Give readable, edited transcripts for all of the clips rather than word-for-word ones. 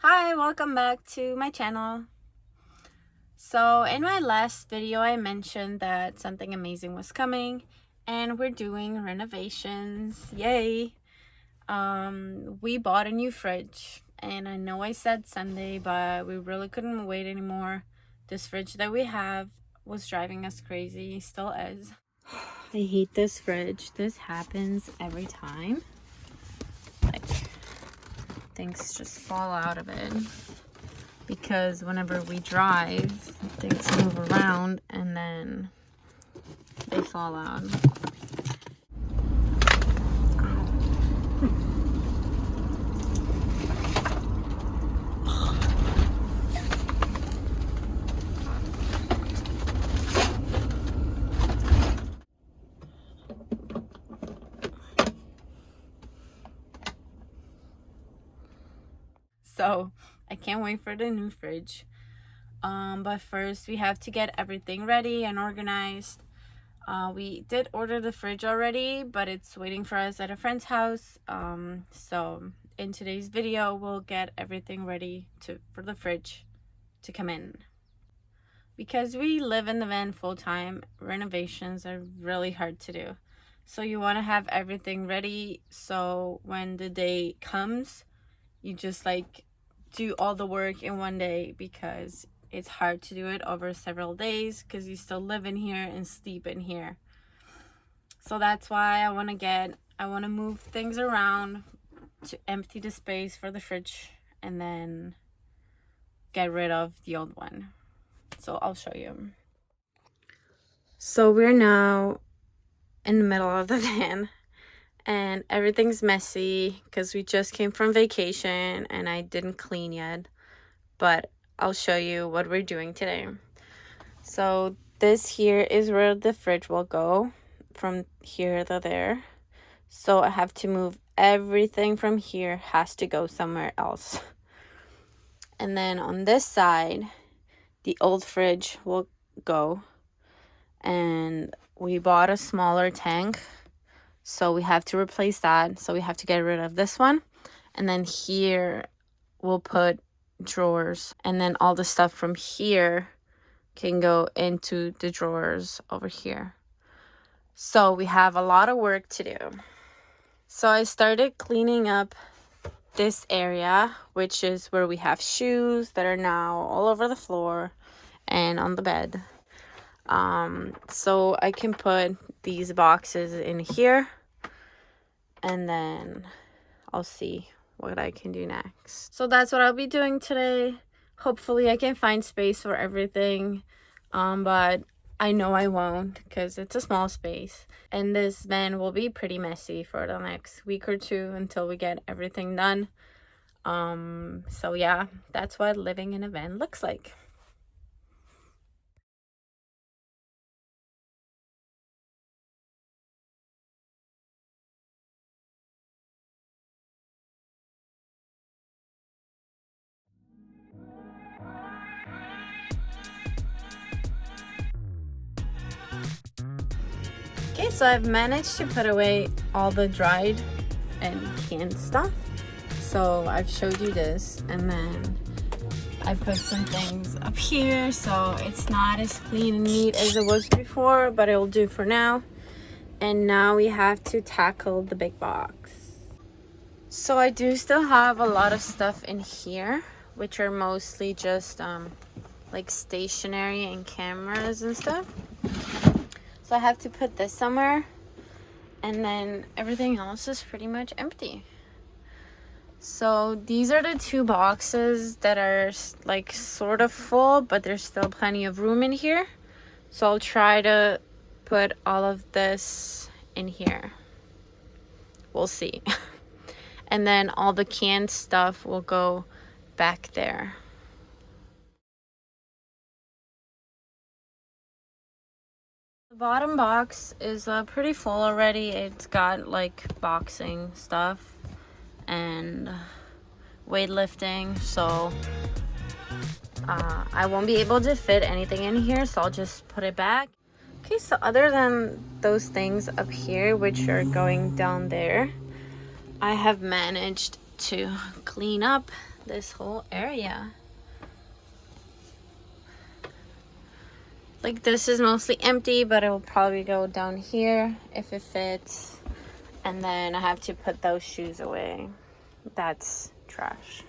Hi, welcome back to my channel. So in my last video I mentioned that something amazing was coming and we're doing renovations. Yay. We bought a new fridge, and I know I said Sunday, but we really couldn't wait anymore. This fridge that we have was driving us crazy, still is. I hate this fridge. This happens every time. Like, things just fall out of it. Because whenever we drive, things move around and then they fall out. So I can't wait for the new fridge. But first we have to get everything ready and organized. We did order the fridge already, but it's waiting for us at a friend's house. So in today's video, we'll get everything ready for the fridge to come in. Because we live in the van full-time, renovations are really hard to do. So you want to have everything ready so when the day comes, you just like do all the work in one day, because it's hard to do it over several days because you still live in here and sleep in here. So that's why I want to move things around to empty the space for the fridge and then get rid of the old one. So I'll show you. So we're now in the middle of the van and everything's messy because we just came from vacation and I didn't clean yet, but I'll show you what we're doing today. So this here is where the fridge will go, from here to there. So I have to move everything from here, has to go somewhere else. And then on this side, the old fridge will go. And we bought a smaller tank, so we have to replace that. So we have to get rid of this one. And then here we'll put drawers, and then all the stuff from here can go into the drawers over here. So we have a lot of work to do. So I started cleaning up this area, which is where we have shoes that are now all over the floor and on the bed. So I can put these boxes in here, and then I'll see what I can do next. So that's what I'll be doing today. Hopefully I can find space for everything, but I know I won't because it's a small space, and this van will be pretty messy for the next week or two until we get everything done. So yeah, that's what living in a van looks like. Okay, so I've managed to put away all the dried and canned stuff. So I've showed you this, and then I put some things up here, so it's not as clean and neat as it was before, but it'll do for now. And now we have to tackle the big box. So I do still have a lot of stuff in here, which are mostly just like stationery and cameras and stuff. So I have to put this somewhere, and then everything else is pretty much empty. So these are the two boxes that are like sort of full, but there's still plenty of room in here. So I'll try to put all of this in here. We'll see. And then all the canned stuff will go back there. The bottom box is pretty full already. It's got like boxing stuff and weightlifting, so I won't be able to fit anything in here, so I'll just put it back. Okay, so other than those things up here, which are going down there, I have managed to clean up this whole area. Like this is mostly empty, but it will probably go down here if it fits. And then I have to put those shoes away. That's trash.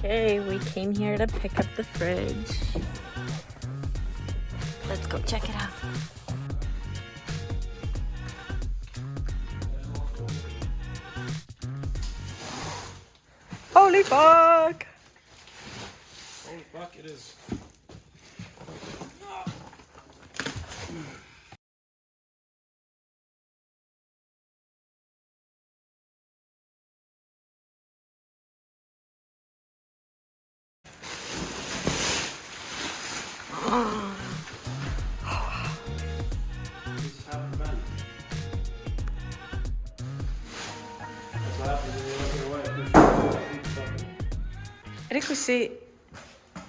Okay, we came here to pick up the fridge. Let's go check it out. Holy fuck! Holy fuck, it is.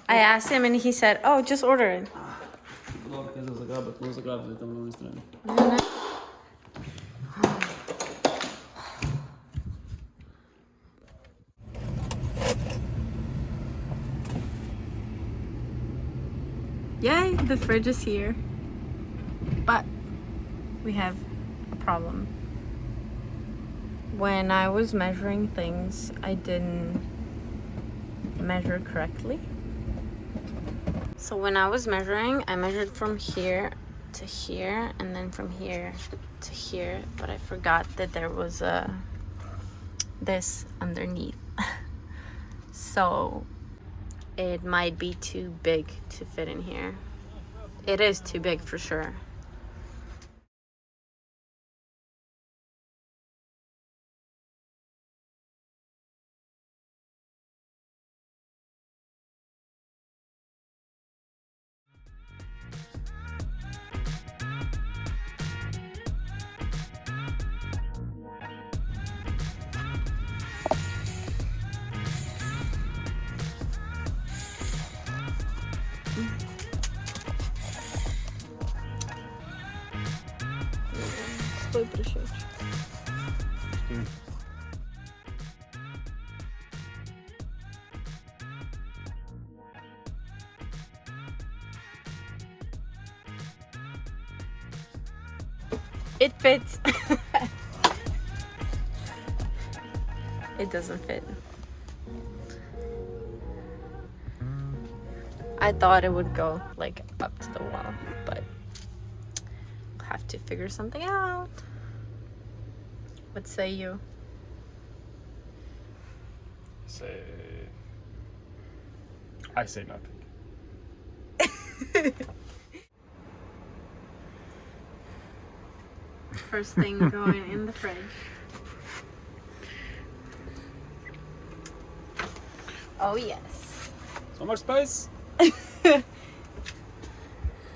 I asked him and he said, oh, just order it. Yay, the fridge is here. But we have a problem. When I was measuring things, I didn't measure correctly. So when I was measuring, I measured from here to here and then from here to here, but I forgot that there was this underneath. So it might be too big to fit in here. It is too big for sure. Stój пришедший. It fits. It doesn't fit. I thought it would go like up to the wall, but I'll have to figure something out. What say you? I say nothing. First thing going in the fridge. Oh yes. So much space.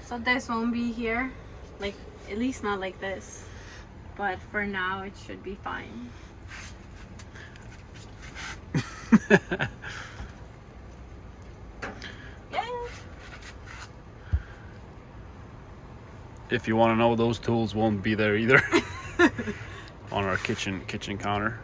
So this won't be here, like at least not like this, but for now it should be fine. Yeah. If you want to know, those tools won't be there either on our kitchen counter.